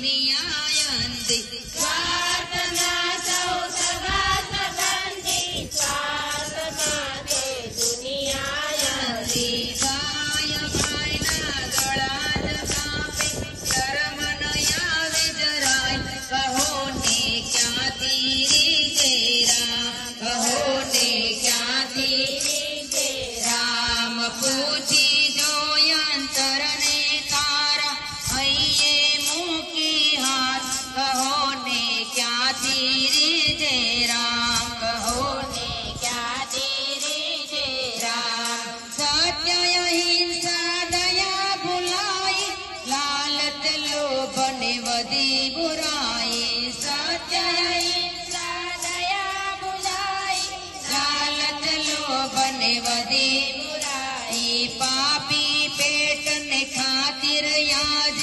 દુનિયાયંતી સ્વાર્થમાં સૌ સગા સંબંધી, સ્વાર્થમાં તે દુનિયાયંતી. ભાઈ ભાઈના ગળા જ કાપે, શરમ ન આવે જરાય, કહો ને ક્યાંથી રીજે રામ, કહો ને ક્યાંથી રીજે રામ. પૂછી જોય અંતરને તારા, હૈયે મૂકી હાથ, કહો ને ક્યાંથી રીજે રામ, કહો ને ક્યાંથી રીજે રામ. સત્ય અહિંસા દયા ભૂલાઈ, લાલચ લોભ ને વધી બુરાઈ. સત્ય અહિંસા દયા ભૂલાઈ, લાલચ લોભ ને વધી બુરાઈ. પાપી પેટ ને ખાतिर યાજ,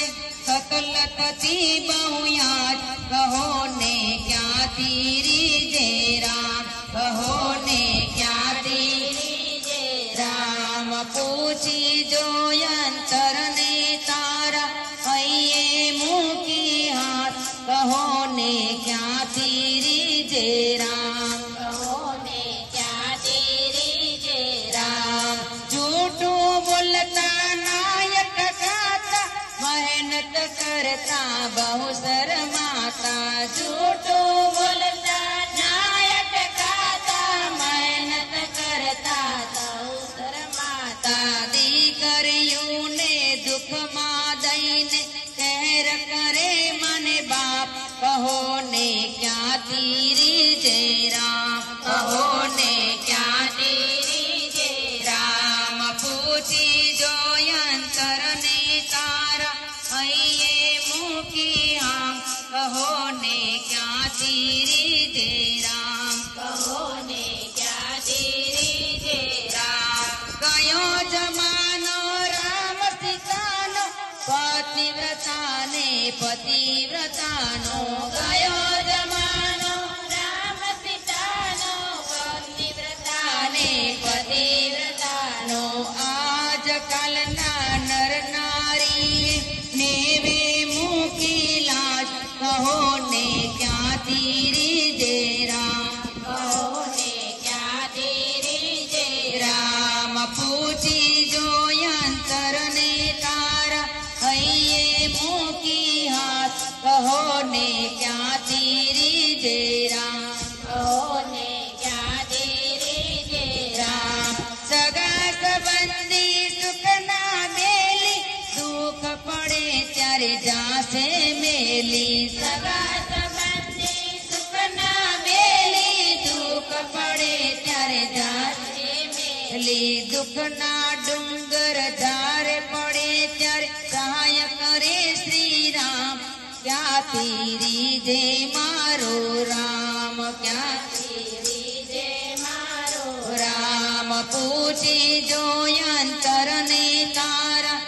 સતલતથી બહુ યાદ, કહો ને ક્યાંથી રીજે રામ, કહો ને ક્યાંથી રીજે રામ. પૂછી જોય અંતરને તારા, હૈયે મૂકી હાથ, કહો ને ક્યાંથી રીજે રામ, કહો ને ક્યાંથી રીજે રામ. જૂઠું બોલતા નાયક ગાતા, મહેનત કરતા બહુ શરમાતા. જૂઠું બોલતા નાયક ગાતા, મહેનત કરતા કરતા સૌ શરમાતા. તા દીકરીઓને દુઃખમાં દઈને કહેર કરે મને બાપ, કહો ને ક્યાંથી રીજે રામ, કહો ને ક્યાંથી રીજે રામ. પૂછી જોય અંતરને તારા, હૈયે મૂકી આમ, કહો ને ક્યાંથી રીજે રામ, કહો ને ક્યાંથી રીજે રામ. કયો જમાનો રામ સીતાનો, પતિવ્રતા ને પતિવ્રતાનો. કયો જમાનો રામ સીતાનો, પતિવ્રતા ને પતિવ્રતાનો. આજકાલના નર નારી નેવે મૂકી લાજ, કહો ને ક્યાંથી રીજે રામ, કહો ને ક્યાંથી રીજે રામ. પૂછી જોય અંતરને તારા, હૈયે મૂકી હાથ, કહો ને ક્યાંથી રીજે રામ, કહો ને ક્યાંથી રીજે રામ. સગા સંબંધી સુખના મેલી, દુઃખ પડે ત્યારે જાશે મેલી. સગા સંબંધી સુખના મેલી દુઃખ પડે ત્યારે જાશે મેલી. દુઃખના ડુંગર જ્યારે પડે ત્યારે સહાય કરે શ્રી રામ, ક્યાંથી રીજે મારો રામ, ક્યાંથી રીજે મારો રામ. પૂછી જોય અંતરને તારા,